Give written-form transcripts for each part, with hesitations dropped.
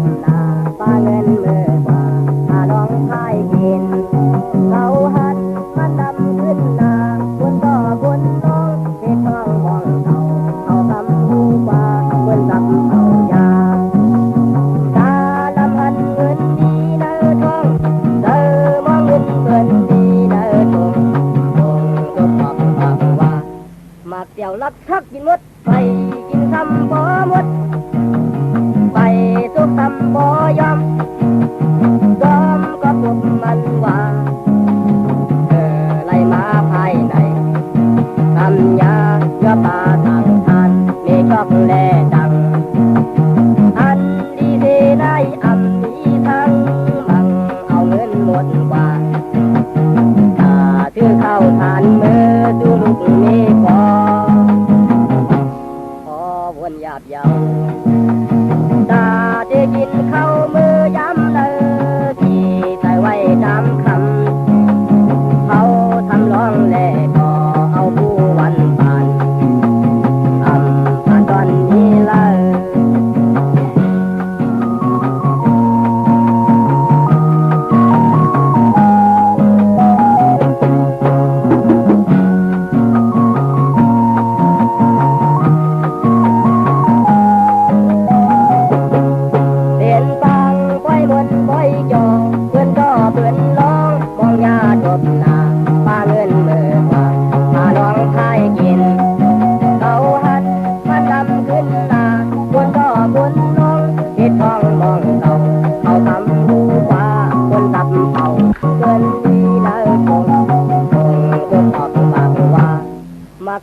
บหน้าป้าเงินมือกว่าหาน้องพายกินเขาหันมันดำขึ้นหน้าบนต่อบนน้องเฮ็ดท้องมองเขาทำหูกว่าบนกับเขายาตาลำพันเงินดีเนื้อทองเดิมองเงินเงินดีเนื้อทองทองก็ปักปักว่ามาเกี่ยวลักทักกินหมดไปกินคำบ่หมดไปทุกคำบ่ยอมยอมก็พวกมันว่าไล่มาภายในทำยาเยื่อปลาทางทานมีชอบแลดังอันดีดีได้อำมีทั้งมังเอาเงินหมดกว่าถ้าถือเข้าทานมือดูลูกมีพอวนหยาบเยาตาได้กินข้าวมือย้ำเลยที่ใส่ไว้ตามคำเขาทำร้องแลก็เอาผู้วันผ่านผ่านตอนนี้เลย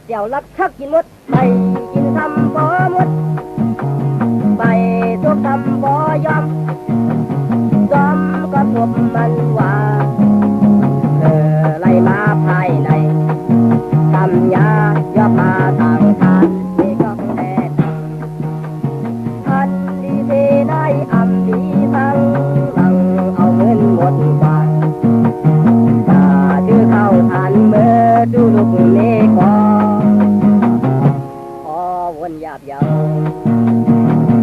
เจ้าลักทักกินหมดไปกินทำบ่หมดไปทุกทำบ่ยอมยอมก็พวกมันว่าไล่มาภายในทำยาย่อมาทางทานนี่ก็แน่อันดีดีได้อำดีทั้งหลังเอาเงินหมดกว่าถ้าถือเข้าทานเมื่อดูลูกนี้ก็วนหยาบเยา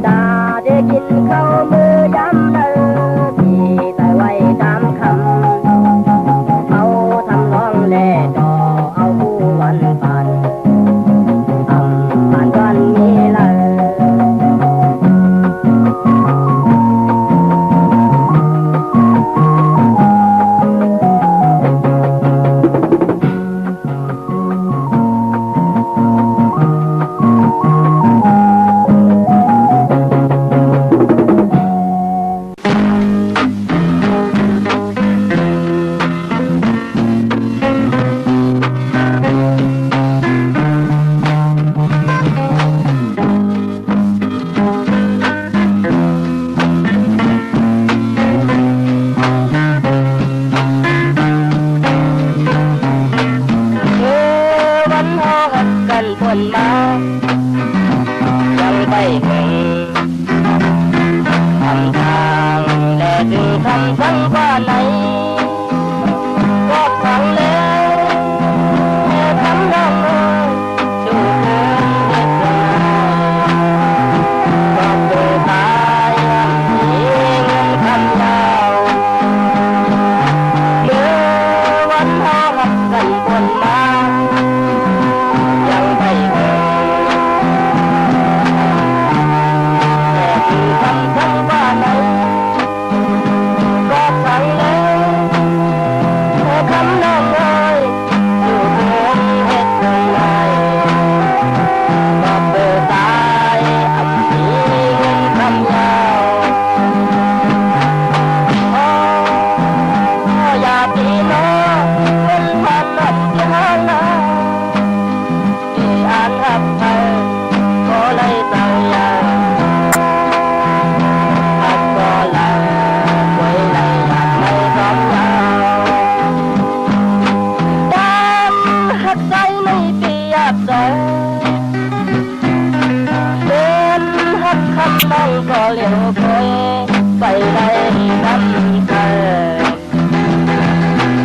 ตาได้กินข้าวมือย้ำเลยที่ใส่ไว้ตามคำเขาทำร้องแลดอเอาผู้วันผ่านผ่านวันนี้เลยคนมายังไปถึงทำทางและถึงคำสั่งว่าไหนก็ฟังแล้วทำได้สู่เดินเดินก็เกิดตายมีเงินคำยาวเมื่อวันหาหักกันคนมาก็เลี้ยวไปไปได้ดำเธอ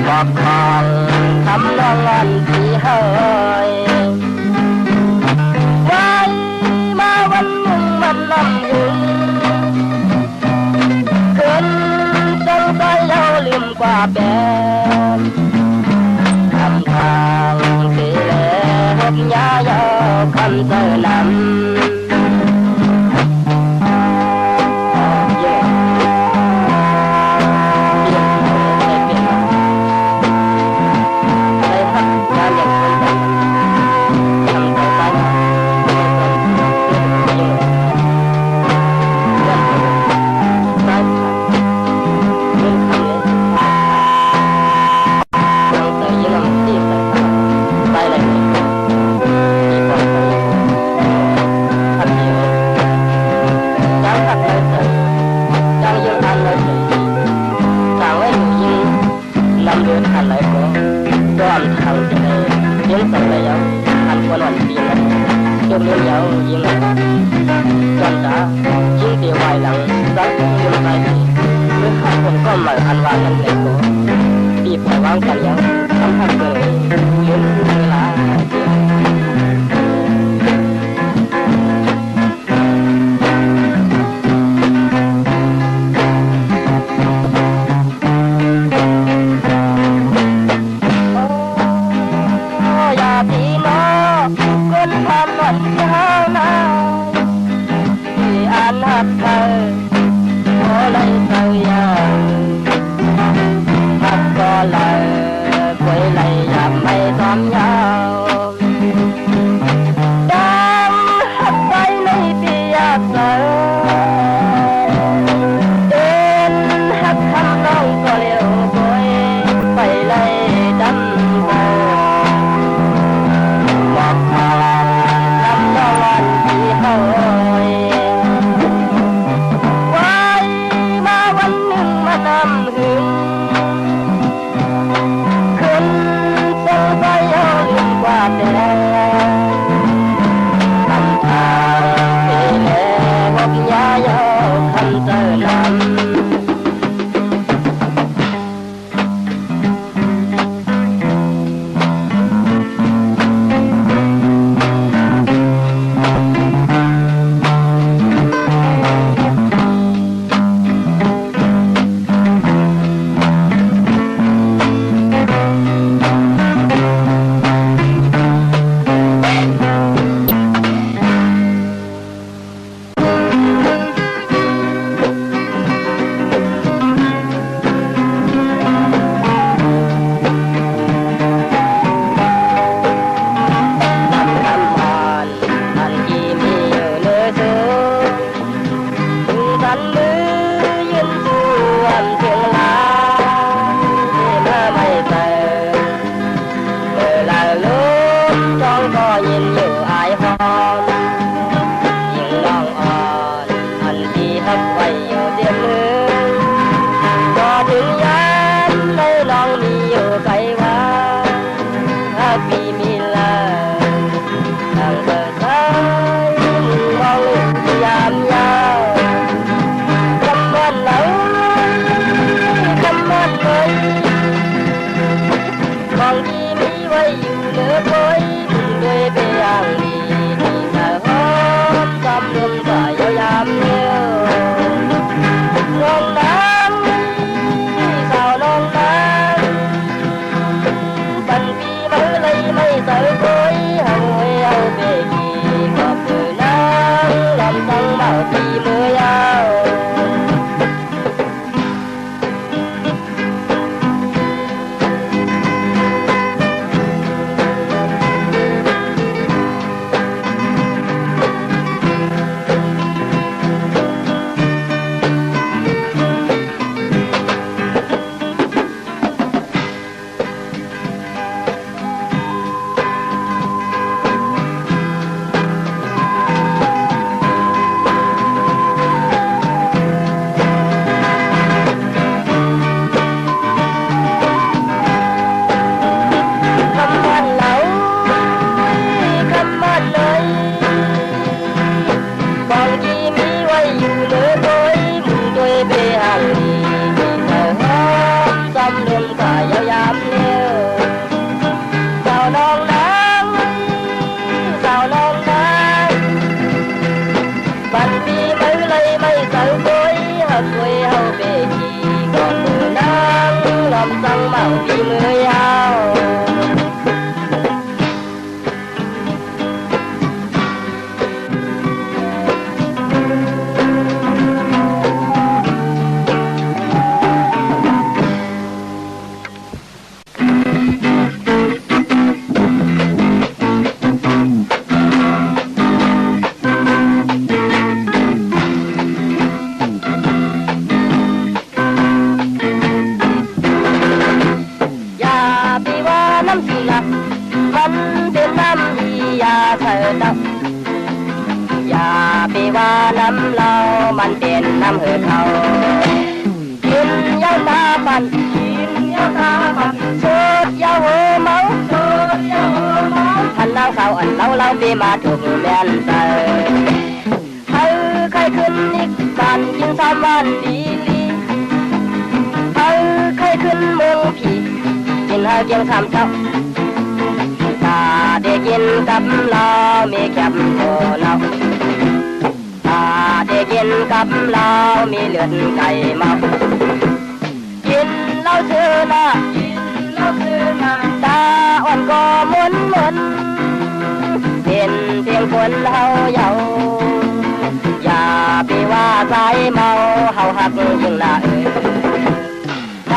บอกของทำนองงานที่เฮยไว้มาวันหนึ่งมันลำอยู่ bên thầm thang tỷ lệ hấp nhá yo khăn giờ nằm Hãy subscribe cho kênh Ghiền Mì Gõ để không bỏ lỡ อย่าไปว่าน้ำเรามันเป็นน้ำเหือเขากินยาตาปันสุดยาหัวเมาท่านนางสาวอันเราไปมาถูกแม่นใจใครขึ้นอีกการกินสามวันดีใครขึ้นเมืองผีกินหาเกียงสามเจ้าตาได้กินกับเรามีแคบโตเราตาได้กินกับเรามีเลือดไก่เมากินเหล้าซื้อนะตาอ่อนก็มุนเป็นเพียงคนเฮาเยาอย่าไปว่าใจเมาเฮาหักยิ่งละต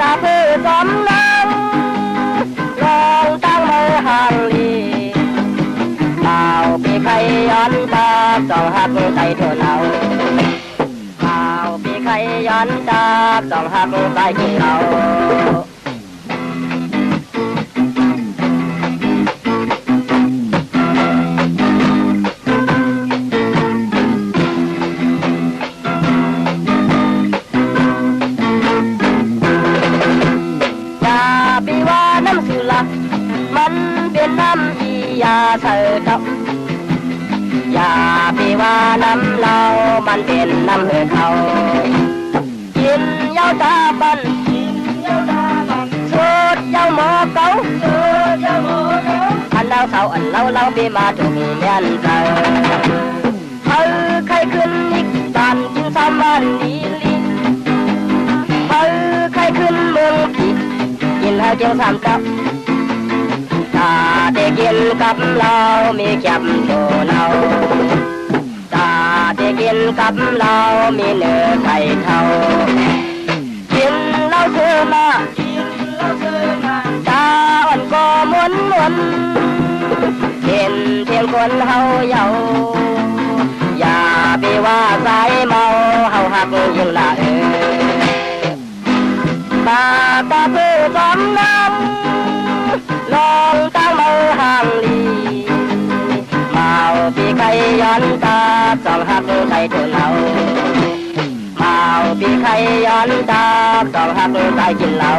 าเพื่อสมนังลองตั้งมือห่างลีเอาปีไข่ย้อนตาสองหักใจเธอเราเอาปีไข่ย้อนตาสองหักใจกินเรามันเป็นน้ำอียาเถิดอย่าไปว่าน้ำเรามันเป็นน้ำเหือเขากินยาตาบันสุดยาหมอเก่าอันเราเขาอันเราไปมาถูกแม่นใจใครขึ้นอีกการกินสามวันดีใครขึ้นเมืองผีกินหาเกียงสามเจ้าตาได้กินกับเรามีแคบโตเราตาได้กินกับเรามีเนื้อไก่เท่ากินเหล้าซื้อมาตาอ่อนก็มุนเป็นเพียงคนเฮาเยาอย่าไปว่าสายเมาเฮาหักยิ่งละตาเพื่อสมน้ำลองตั้งมือห่างลีเมาปีไข่ย้อนตาสองหักใจเธอเราเมาปีไข่ย้อนตาสองหักใจกินเรา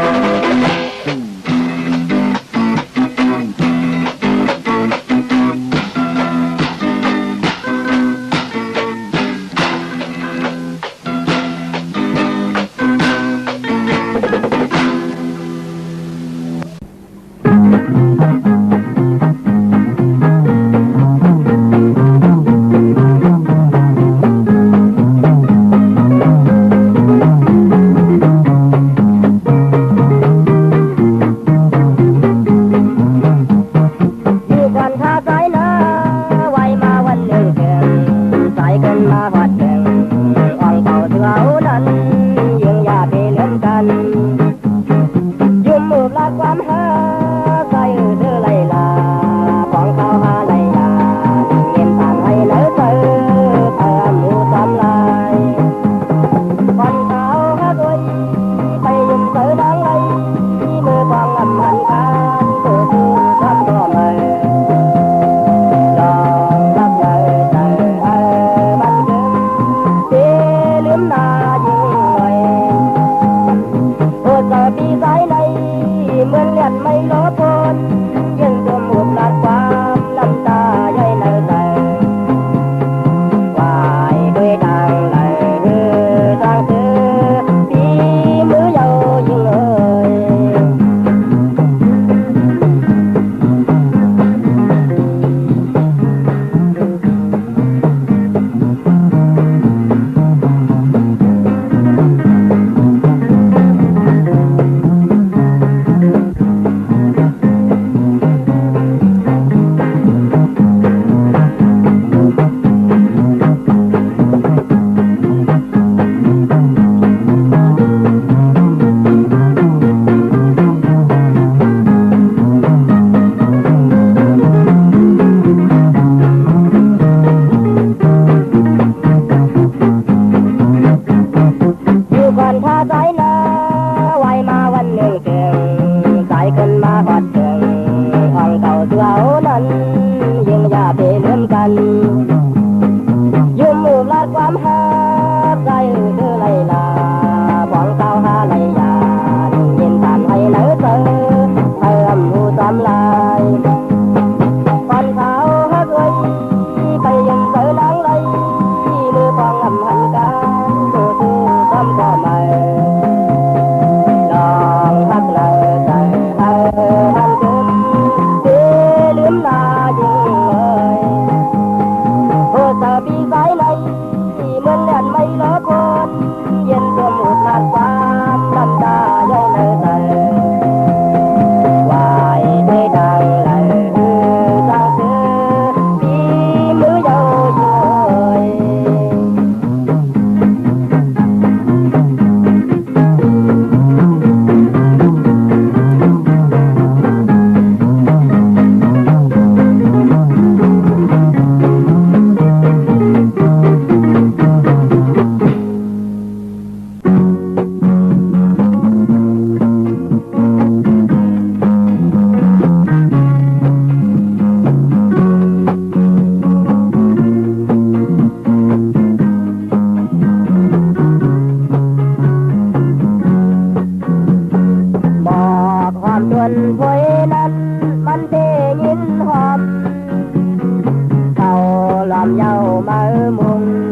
làm giàu mơ mùng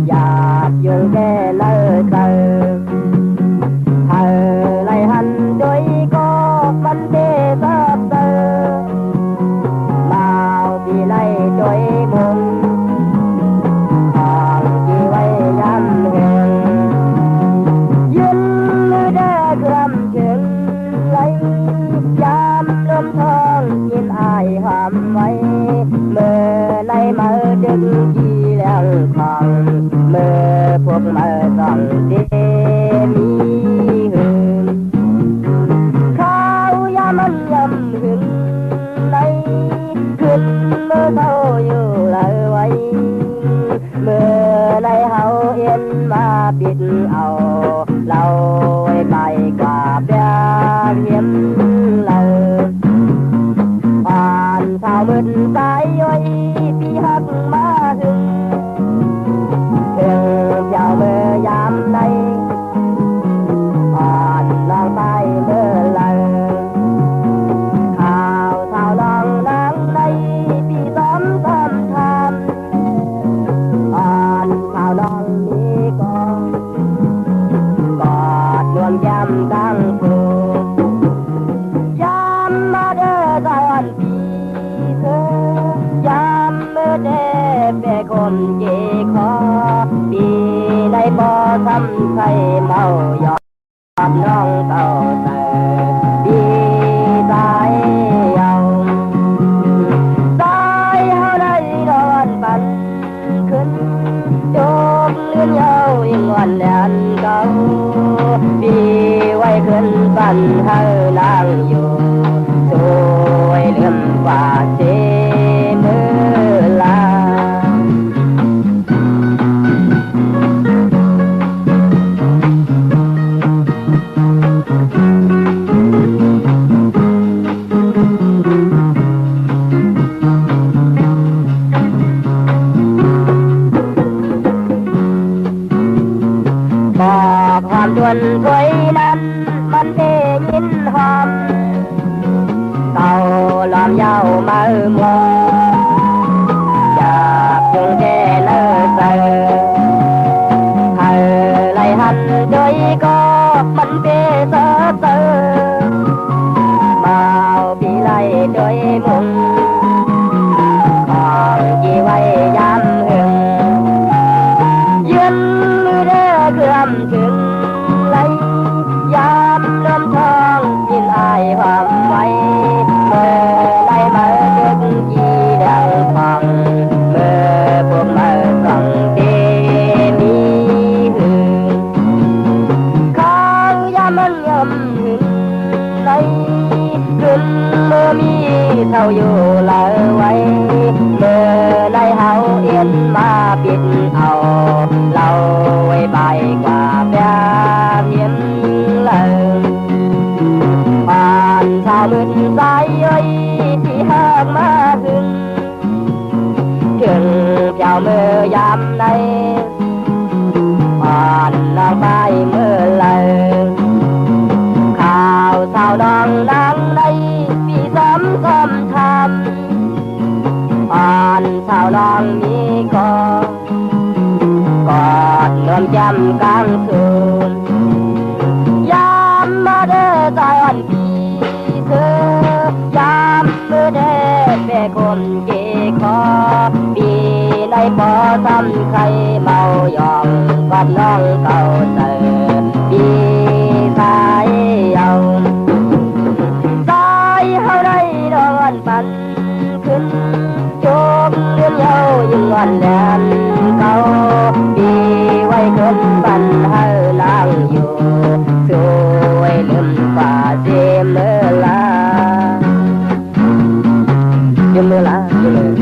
và dương kê lơ tờ thờ lại hành đôi có vấn đề sắp tơ màu bị lại đôi mùng hàng chỉ quay dám huyền duyên như đã gầm chừng lấy dám lôm thong nhìn ai hàm mấy mơ nay mơ đừng chi lẹng còn mơ phúc mơ rằng đêm mi hương khao ya mân nhầm hương nayขึ้นmơ thâuอยู่lời quay mơ nay hậu yênมาปิดเอาเราไว้ไปกว่าเปียเงียบเลยอ่านข่าวมืดสายย่อยพี่หักมาถึงเจ้าเมื่อยามใดอ่อนลองไปเมื่อเลยข่าวข่าวลองดังในพี่ซ้ำซ้ำทำอ่อนข่าวลองนี้ก็กอดรวมยำดังฟูยำมาเด้อตอนปีเธอยำเมื่อเด้เป้คนเจคอปีในบ่อทำใครเมายอมน้องเต่าเตอปีตายเอาตายเฮาได้นอนปันขึ้นโยกเลื่อนเยายิ่งวันแดนเก่าปีไว้ขึ้นปันเฮานั่งอยู่ช่วยเลื่อมกว่าเจมือลาบอกความจวนถวยนั้นมันได้ยินหอมเต่าล้อมยาวมาหมออยากจงแก่เลิศเตอให้ไล่หันโดยก็มันเปเตอเตอมาปีไล่โดยมุงของกี่ไว้ยามหึงยืนมือเด้อเกือมถึงไหลยามเริ่มทองยินอายความไว้เมื่อไล่มาดึกจีดังฟังเมื่อพวกมาส่องเดมีหึงข้างยามมันย่ำหึงไหลขึ้นเมื่อมีเท่าอยู่เลยไว้เมื่อไล่เฮาเอียนมาปิดเอาเราไว้ไปกว่าเปียเงียบเลยผ่านชาวมืดสายย่อยที่หักมาถึงเจ้าเมื่อยามใดผ่านน้องไปเมื่อเลยข่าวสาวดองดังในพี่ซ้ำซ้ำทำผ่านสาวน้องนี้ก็กอดนวลจำกลางคืนยามมาเด้อตายอ่อนปีเธอยามเมื่อเด้อเป้คนเจคอปีในบ่อทำใครเมายอมกับน้องเต่าเตอปีสายเอาสายเฮาได้นอนปันขึ้นโยกเลื่อนเยายิ่งวันแดนเก่าปีไว้ขึ้นปันเฮานั่งอยู่ช่วยลืมฝ่าเจมเมื่อลาเจมเมื่อลาเจม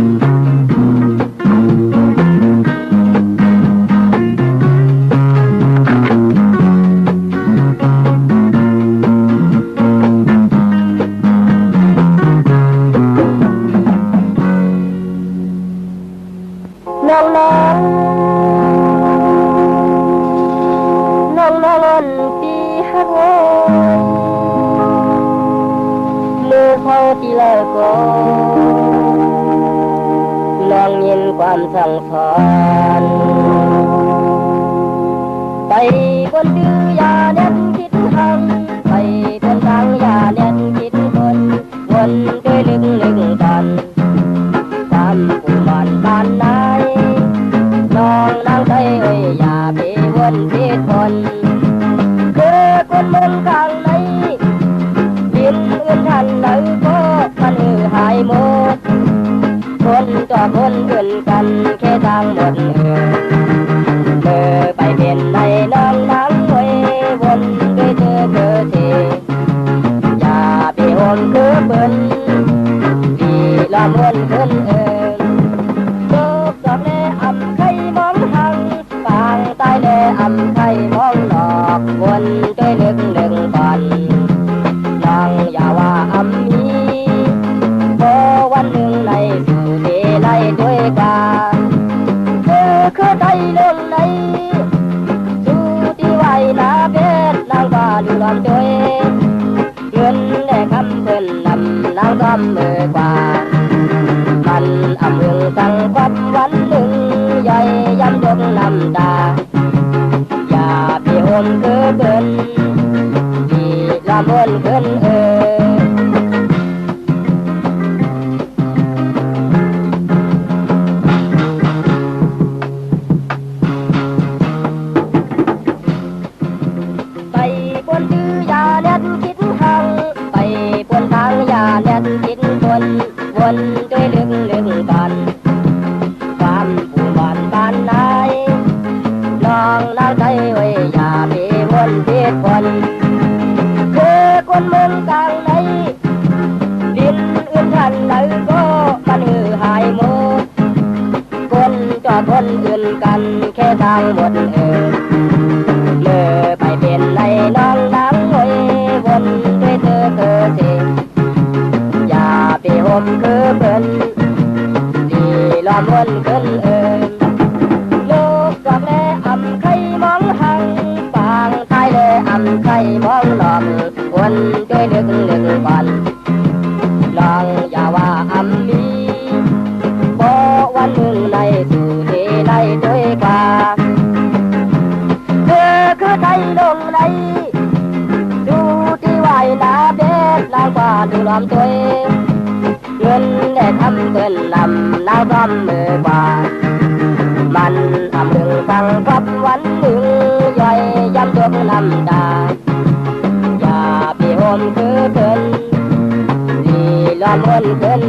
เมื่อน้อง ความสั่งสอนไปคนดื้ออย่าเน้นคิดหังไปคนทางอย่าเน้นคิดวนด้วยลึกกันความผู้มันปานไหนน้องนางใจเอ้ยอย่าไปวนผิดคนคือคนเมืองกลางในดินอื่นทันไหนก็มันหายหมดคนต่อคนอื่นกันแค่ทางหมดไปเป็นในน้องนางเอ้ยวนด้วยเธอทีอย่าไปโอนคือเบิ้นดีละมวนขึ้นโลกดอกแลอำไข่มองหังฟางใต้แลอำไข่มองนอกวนด้วยลึกก่อนน้องอย่าว่าอำนี้พอวันหนึ่งในสู่ที่ไล่ด้วยกันคือใจเรื่องไหนสู่ที่ไหวนาเพชรนางว่าดูลำด้วยเงินและคำเพิ่นนำนางกำมือกว่ามันอำเมืองสังความวันหนึ่งใหญ่ย้ำยกน้ำตาอย่าพี่โอมคือเบิ้นที่ละมวนขึ้นไปบนดื้ออย่าเน็ตคิดหังไปบนทางอย่าเน็ตคิดวนด้วยลึกกันความผู้มันปานไหนน้องนางใจไว้อย่าไปวนผิดคนคือคนเมืองกลางในดินอื่นทันไหนก็มันหายหมดคนจอดคนอื่นกันแค่ทางหมดไปเป็นในน้องนางไว้วนด้วยเธอสิอย่าไปห่มคือเบิ้นดีล้อมวนขึ้นลูกดอกแลอำไข่มองหังฟางใต้แลอำไข่มองนอกวนด้วยลึกก่อนน้องอย่าว่าอำนี้พอวันหนึ่งในสู่ที่ไล่ด้วยกันคือใจลงไหนดูที่ไหวนาเพชรนางว่าดูลำตัวเงินและคำเพิ่นนำนางกำมือกว่ามันอำลึงฟังกับวันหนึ่งใหญ่ย้ำยกน้ำตาอย่าพี่โอมคือเพิ่นดีละมวนขึ้น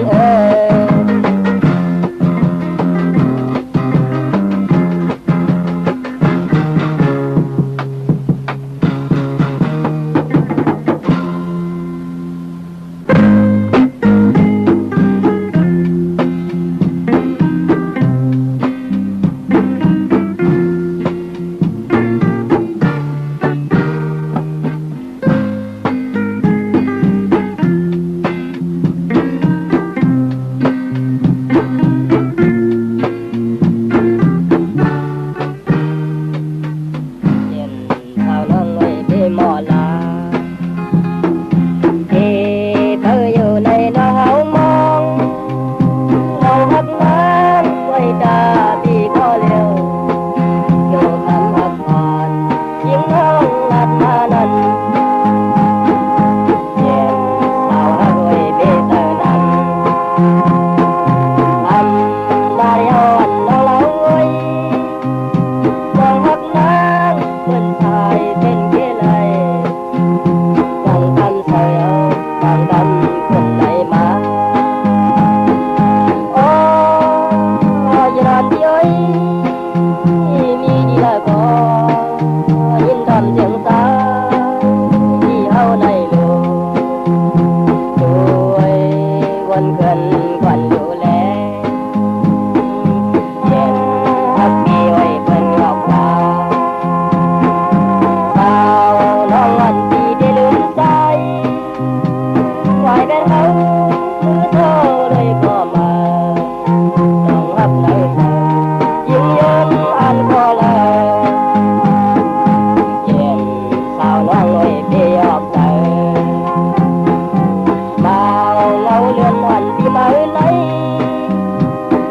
เลื่อนวันที่มาไหน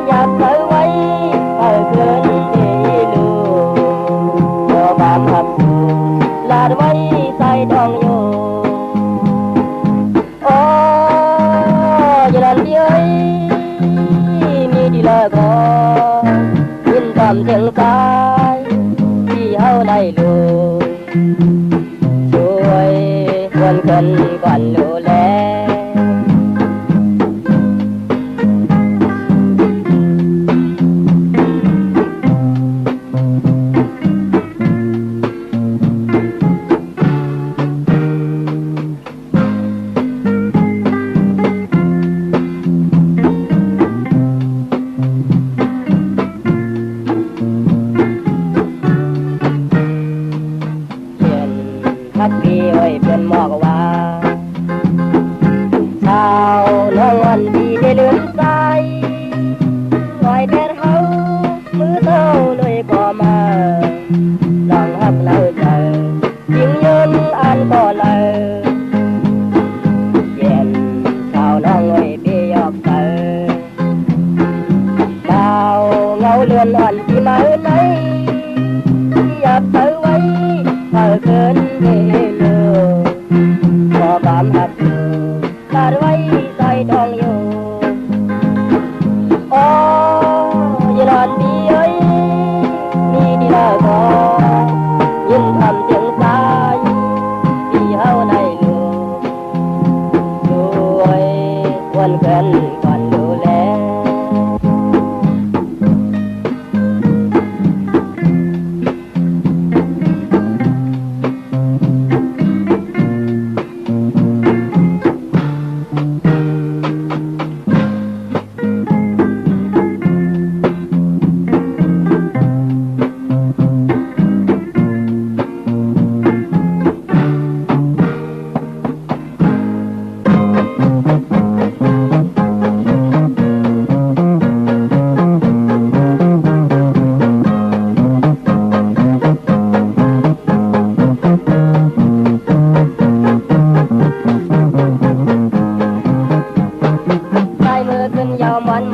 อยากเธอไว้ lơ có nhìn cầm tiếng cái đi hâu này lùi chuối quần cần còn lù léพักพี่ไว้เพื่อนหมอกว่าเช้าน้องวันดีได้ลืมใจลอยแดดเฮามือเท่าเลยก็มาลองหักเล่าใจยิ่งยืนอ่านก็เลยเย็นเช้าน้องไว้พี่ยอกเธอดาวเงาเลือนอ่อนที่มาไหนอยากเธอไว้เธอเกินcảm hấp là vây say trong yêu ô như lần đi ấy đi đi là có nhìn thầm tiếng say đi hao này lừa rồi quên quên còn lưu lẽ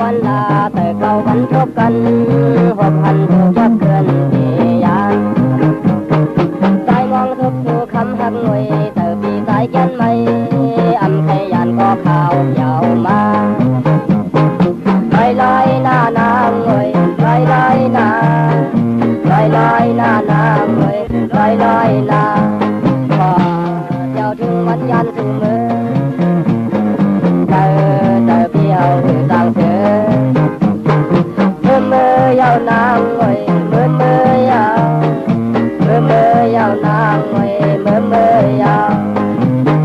มันลาแต่เก่าวันพบกันหอบหันถูกยับเกินที่ยานใจมองทุกคำหักหน่วยแต่ปีสายยันไม่อำแค่ยันก็ข่าวยาวมาลอยหน้านางหน่วยลอยหน้าลอยหน้านางหน่วยลอยหน้าพอเจ้าถึงวันยันสู่มือแต่พี่เอาต่างเธอยาวนางไว้เมื่อยาวนางไว้เมื่อยาว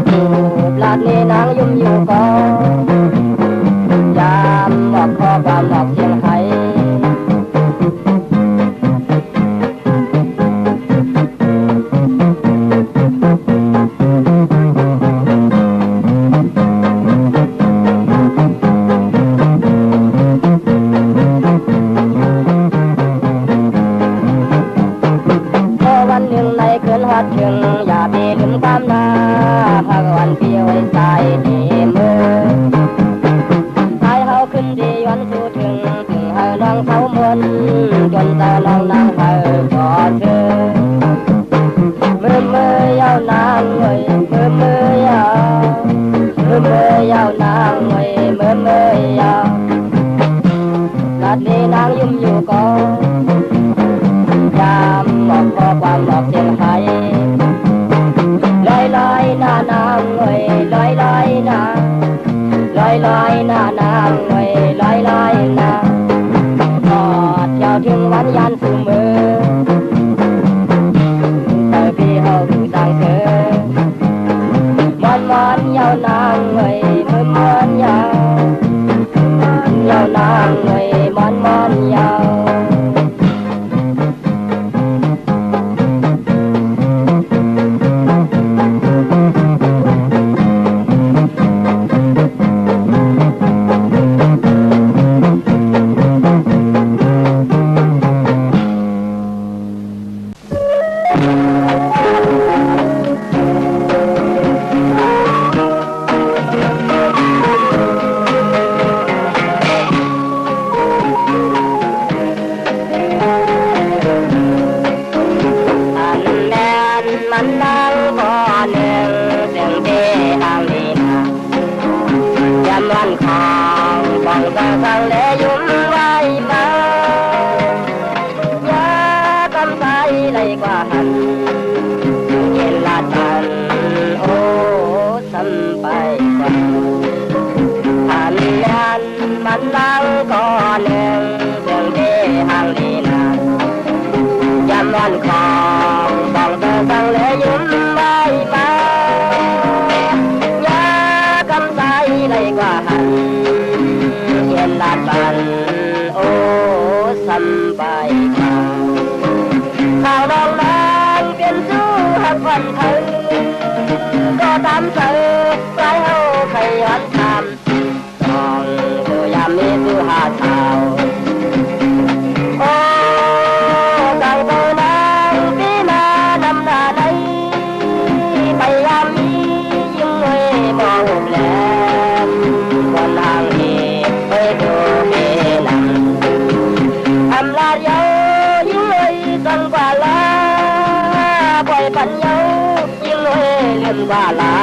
อยู่ปลาดนี้นางยุ่มอยู่ก็ยามบอกข้อความบอกเสียงไทยถึงอย่าไปลืมความนาพักวันเพียวใส่ดีมือให้เขาขึ้นดีวันสู่ถึงให้น้องเขามนจนตาน้องนางเขากอดเธอมือยาวนางเว้ยมือยาวนางเว้ยมือยาวลัดนี้นางยุ่มอยู่ก็ยามบอกข้อความบอกเสียงไทยลอยหน้านางเว้ยลอยหน้านางเว้ยลอยหน้ากอดเจ้าถึงวันยันสู่มือเธอพี่เฮาผู้ต่างเธอมันยาวนางเว้ยมันยาวนางเว้ยมันยาว ว่าลา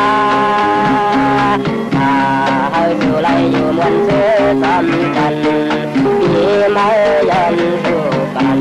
อยู่ไรอยู่มวนเสือซ้ำกันมีไม้ยันสู้กัน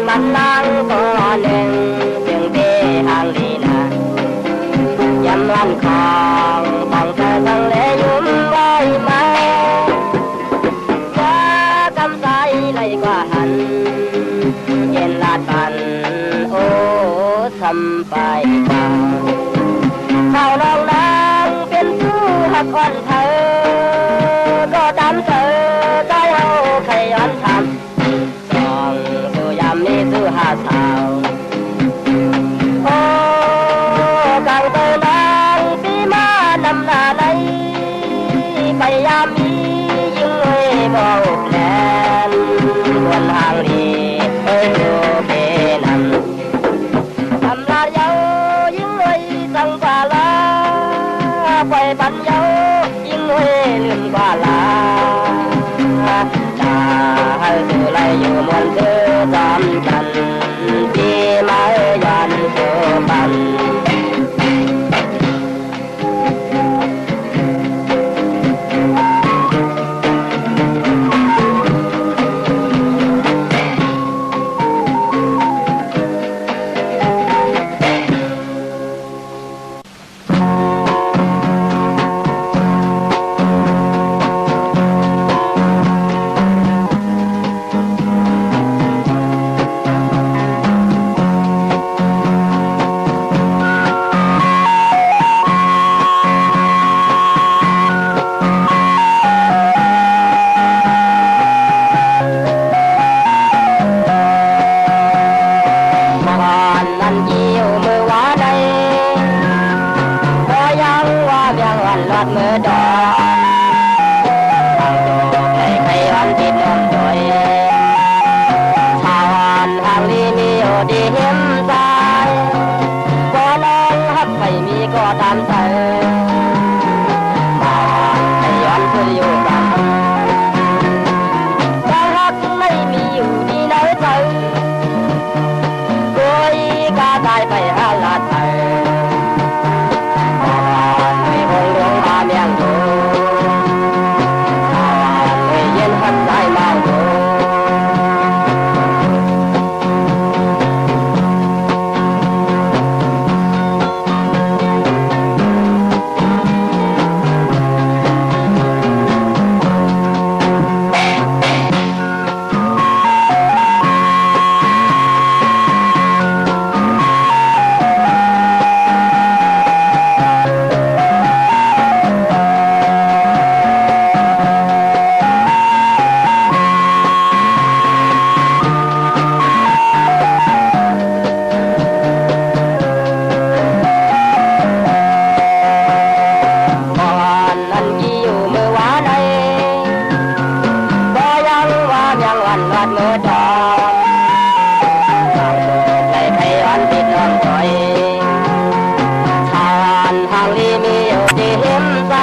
มันนั่งตัวหนึ่งจึงที่ทางลีนายำวันของของเธอทั้งเลยุ่มไว้มาว่ากำไสไหลกว่าหันเย็นลาดปันโอ้ทำไปตาเข้าลองนางเป็นผู้หักคนเธอก็ตามเธอใจเอาใครย้อนทำมีสู้หาสาวโอ้กังเตยนางปีมานำหน้าในไปยามมียิ่งเลยบอกแลนบนทางลีเอ้ยดูเปนำทำลาเยายิ่งเลยสังกว่าลาไปปันเยายิ่งเลยลืมกว่าลาจะให้สู่ไรอยู่มวนเธอจำกันที่ไม้ยันโซบันเมื่อดอกทางโจกในใครวันที่น้องจอยชาวอันทางลีมีโอดีเห็นใจก็ลองฮักไม่มีก็ตามใจมาใครวันคืออยู่กันถ้าฮักไม่มีอยู่ที่ไหนใจโดยกาตายไปหาลาดไทยเมียงดูชาวไม่เย็นหันใจเมาดูเมื่อดอกทางโจกในใครวันที่น้องจอยชาวอันทางลีมีอยู่ที่เห็นใจ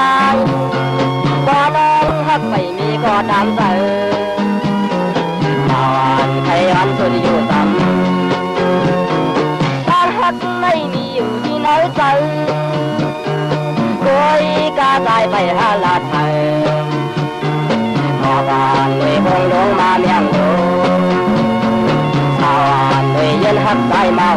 ก็น้องฮักไม่มีก็ตามใจชาวอันใครวันสุดอยู่ต่ำถ้าฮักไม่มีอยู่ที่ไหนใจโดยกาตายไปหาลาดไทยพอบ้านไม่คงลงมาเมียงดูชาวอันไม่เย็นหักใจเมา